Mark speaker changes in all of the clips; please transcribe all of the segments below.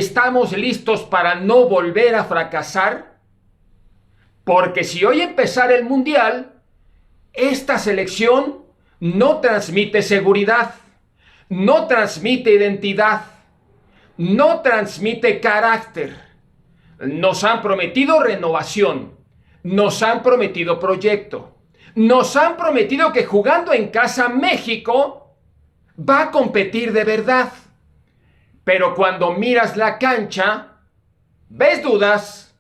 Speaker 1: ¿Estamos listos para no volver a fracasar? Porque si hoy empezara el Mundial, esta selección no transmite seguridad, no transmite identidad, no transmite carácter. Nos han prometido renovación, nos han prometido proyecto, nos han prometido que jugando en casa México va a competir de verdad. Pero cuando miras la cancha, ves dudas,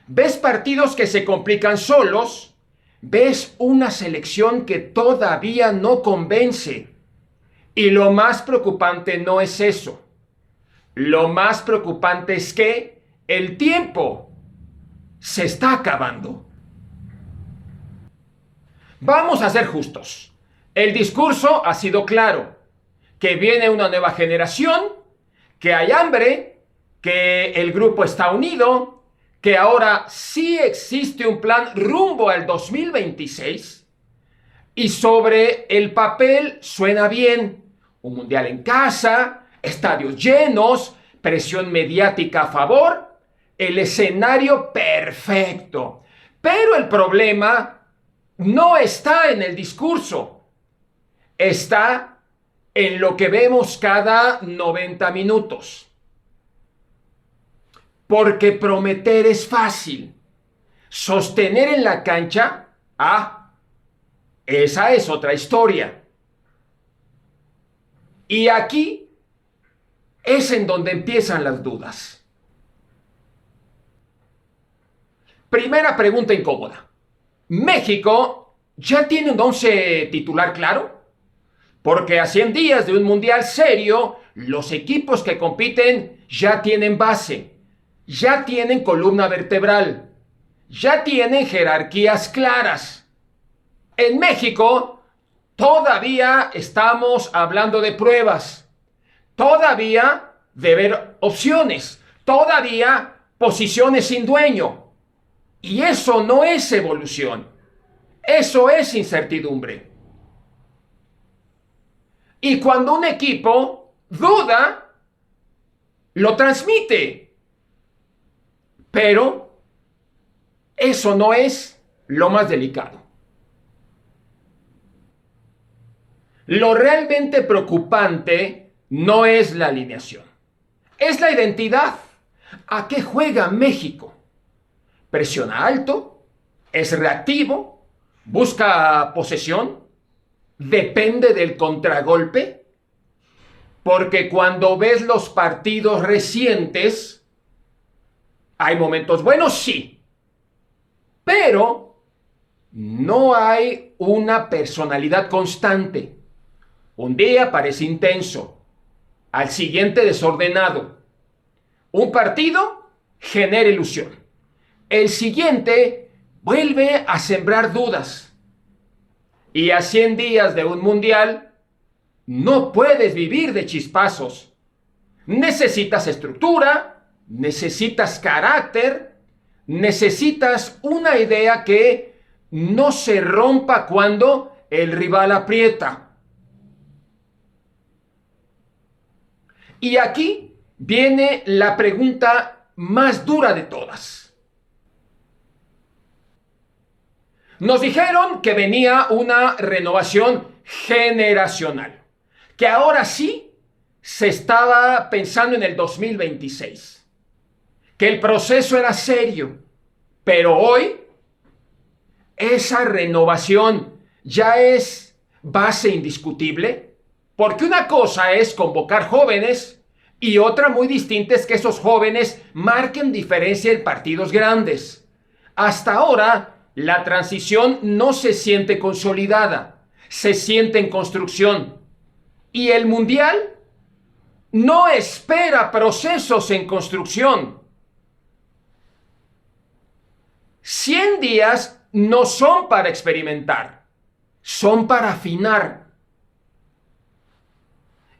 Speaker 1: ves partidos que se complican solos, ves una selección que todavía no convence. Y lo más preocupante no es eso. Lo más preocupante es que el tiempo se está acabando. Vamos a ser justos. El discurso ha sido claro, que viene una nueva generación, que hay hambre, que el grupo está unido, que ahora sí existe un plan rumbo al 2026 y sobre el papel suena bien. Un mundial en casa, estadios llenos, presión mediática a favor, el escenario perfecto. Pero el problema no está en el discurso, está en lo que vemos cada 90 minutos. Porque prometer es fácil. Sostener en la cancha, esa es otra historia. Y aquí es en donde empiezan las dudas. Primera pregunta incómoda. ¿México ya tiene un 11 titular claro? Porque a 100 días de un mundial serio, los equipos que compiten ya tienen base, ya tienen columna vertebral, ya tienen jerarquías claras. En México todavía estamos hablando de pruebas, todavía de ver opciones, todavía posiciones sin dueño. Y eso no es evolución, eso es incertidumbre. Y cuando un equipo duda, lo transmite. Pero eso no es lo más delicado. Lo realmente preocupante no es la alineación, es la identidad. ¿A qué juega México? Presiona alto, es reactivo, busca posesión, depende del contragolpe, porque cuando ves los partidos recientes, hay momentos buenos, sí, pero no hay una personalidad constante. Un día parece intenso, al siguiente desordenado. Un partido genera ilusión, el siguiente vuelve a sembrar dudas. Y a 100 días de un mundial, no puedes vivir de chispazos. Necesitas estructura, necesitas carácter, necesitas una idea que no se rompa cuando el rival aprieta. Y aquí viene la pregunta más dura de todas. Nos dijeron que venía una renovación generacional, que ahora sí se estaba pensando en el 2026, que el proceso era serio, pero hoy esa renovación ya es base indiscutible, porque una cosa es convocar jóvenes y otra muy distinta es que esos jóvenes marquen diferencia en partidos grandes. Hasta ahora la transición no se siente consolidada, se siente en construcción. Y el Mundial no espera procesos en construcción. 100 días no son para experimentar, son para afinar.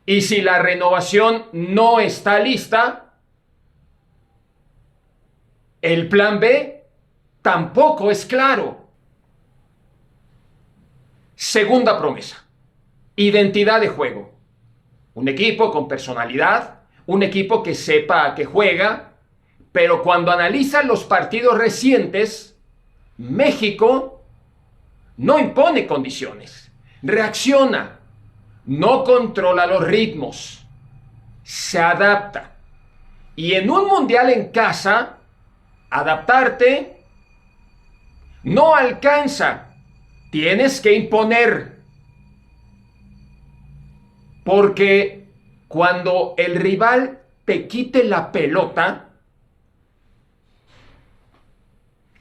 Speaker 1: Y si la renovación no está lista, el plan B tampoco es claro. Segunda promesa: identidad de juego. Un equipo con personalidad, un equipo que sepa a qué juega, pero cuando analizan los partidos recientes, México no impone condiciones, reacciona, no controla los ritmos, se adapta. Y en un mundial en casa, adaptarte no alcanza, tienes que imponer. Porque cuando el rival te quite la pelota,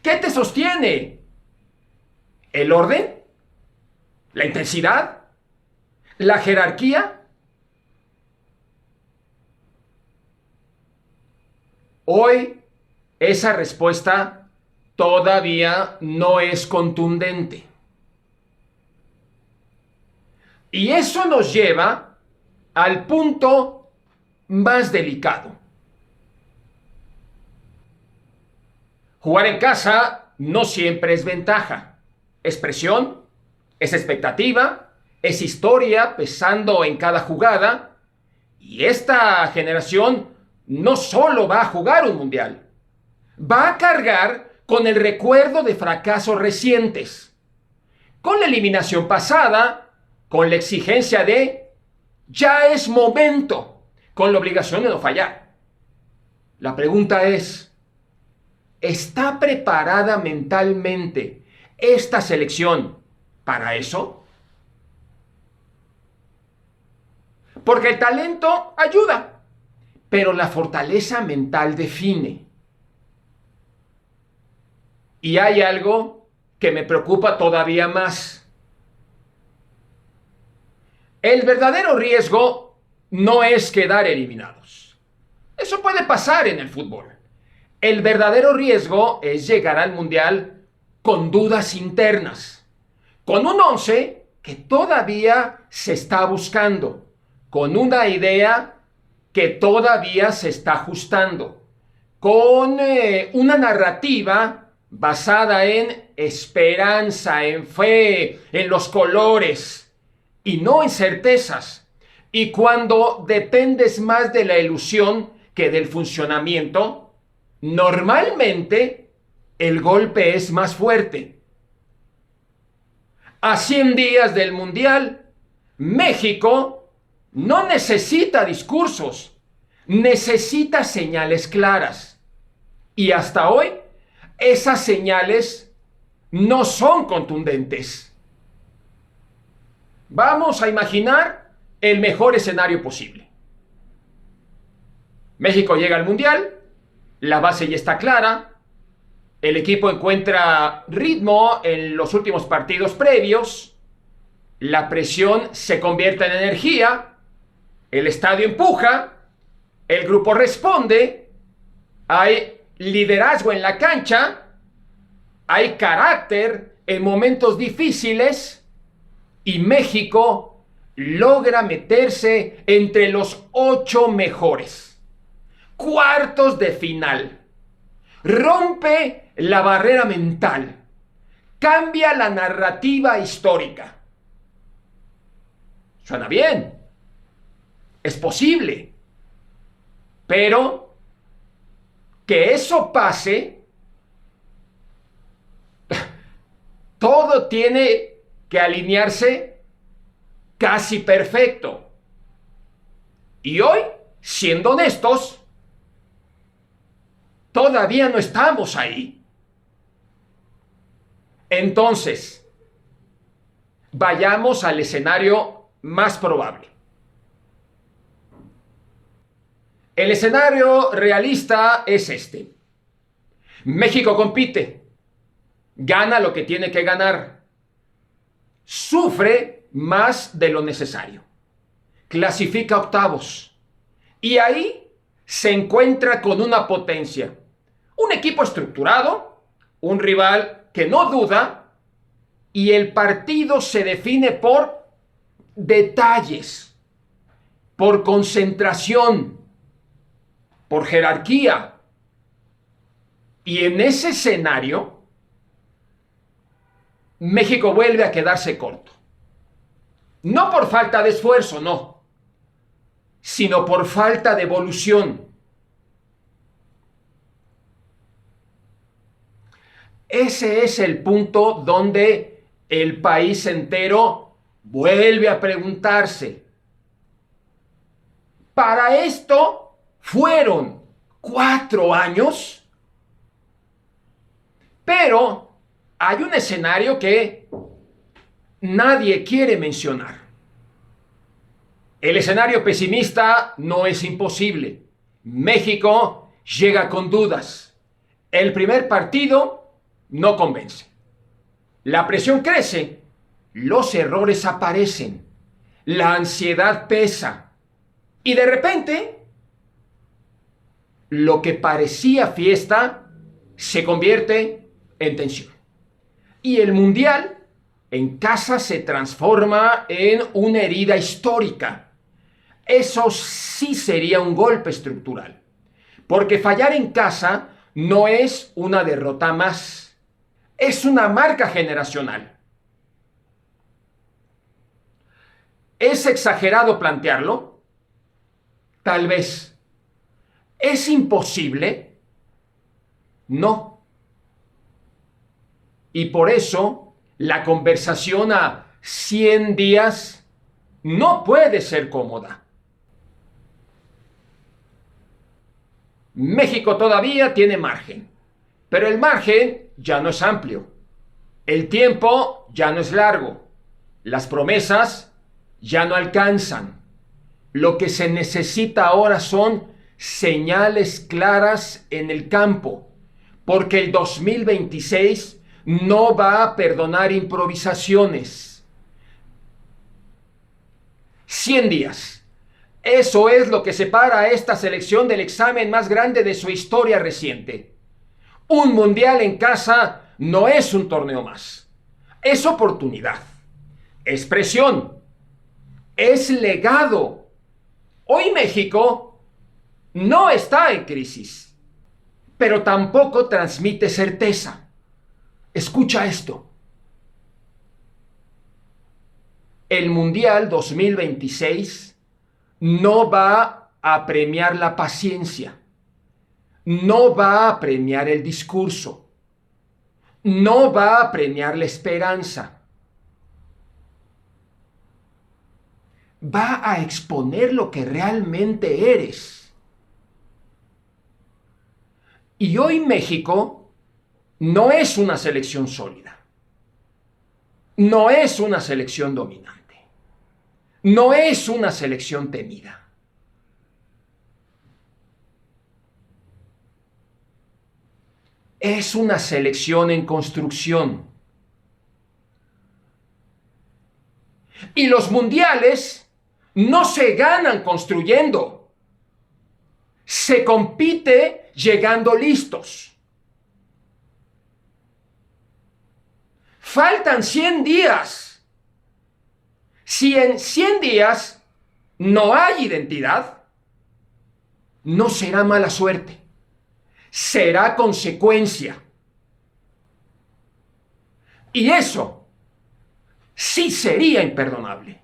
Speaker 1: ¿qué te sostiene? ¿El orden? ¿La intensidad? ¿La jerarquía? Hoy esa respuesta todavía no es contundente. Y eso nos lleva al punto más delicado. Jugar en casa no siempre es ventaja. Es presión, es expectativa, es historia pesando en cada jugada. Y esta generación no solo va a jugar un mundial, va a cargar con el recuerdo de fracasos recientes, con la eliminación pasada, con la exigencia de ya es momento, con la obligación de no fallar. La pregunta es, ¿está preparada mentalmente esta selección para eso? Porque el talento ayuda, pero la fortaleza mental define. Y hay algo que me preocupa todavía más. El verdadero riesgo no es quedar eliminados. Eso puede pasar en el fútbol. El verdadero riesgo es llegar al mundial con dudas internas, con un once que todavía se está buscando, con una idea que todavía se está ajustando, con una narrativa basada en esperanza, en fe, en los colores y no en certezas. Y cuando dependes más de la ilusión que del funcionamiento, normalmente el golpe es más fuerte. A 100 días del Mundial, México no necesita discursos, necesita señales claras. Y hasta hoy, esas señales no son contundentes. Vamos a imaginar el mejor escenario posible. México llega al Mundial, la base ya está clara, el equipo encuentra ritmo en los últimos partidos previos, la presión se convierte en energía, el estadio empuja, el grupo responde, hay liderazgo en la cancha, hay carácter en momentos difíciles y México logra meterse entre los 8 mejores. Cuartos de final. Rompe la barrera mental. Cambia la narrativa histórica. Suena bien. Es posible. Pero que eso pase, todo tiene que alinearse casi perfecto. Y hoy, siendo honestos, todavía no estamos ahí. Entonces, vayamos al escenario más probable. El escenario realista es este. México compite, gana lo que tiene que ganar, sufre más de lo necesario, clasifica octavos y ahí se encuentra con una potencia, un equipo estructurado, un rival que no duda y el partido se define por detalles, por concentración, por jerarquía. Y en ese escenario, México vuelve a quedarse corto. No por falta de esfuerzo, no, sino por falta de evolución. Ese es el punto donde el país entero vuelve a preguntarse. Para esto fueron 4 años, pero hay un escenario que nadie quiere mencionar. El escenario pesimista no es imposible. México llega con dudas. El primer partido no convence. La presión crece, los errores aparecen, la ansiedad pesa y de repente lo que parecía fiesta se convierte en tensión. Y el mundial en casa se transforma en una herida histórica. Eso sí sería un golpe estructural, porque fallar en casa no es una derrota más, es una marca generacional. ¿Es exagerado plantearlo? Tal vez. ¿Es imposible? No. Y por eso la conversación a 100 días no puede ser cómoda. México todavía tiene margen, pero el margen ya no es amplio. El tiempo ya no es largo. Las promesas ya no alcanzan. Lo que se necesita ahora son señales claras en el campo, porque el 2026 no va a perdonar improvisaciones. 100 días. Eso es lo que separa a esta selección del examen más grande de su historia reciente. Un mundial en casa no es un torneo más. Es oportunidad. Es presión. Es legado. Hoy México no está en crisis, pero tampoco transmite certeza. Escucha esto. El Mundial 2026 no va a premiar la paciencia, no va a premiar el discurso, no va a premiar la esperanza. Va a exponer lo que realmente eres. Y hoy México no es una selección sólida, no es una selección dominante. No es una selección temida. Es una selección en construcción. Y los mundiales no se ganan construyendo. Se compite llegando listos. Faltan 100 días. Si en 100 días no hay identidad, no será mala suerte, será consecuencia. Y eso sí sería imperdonable.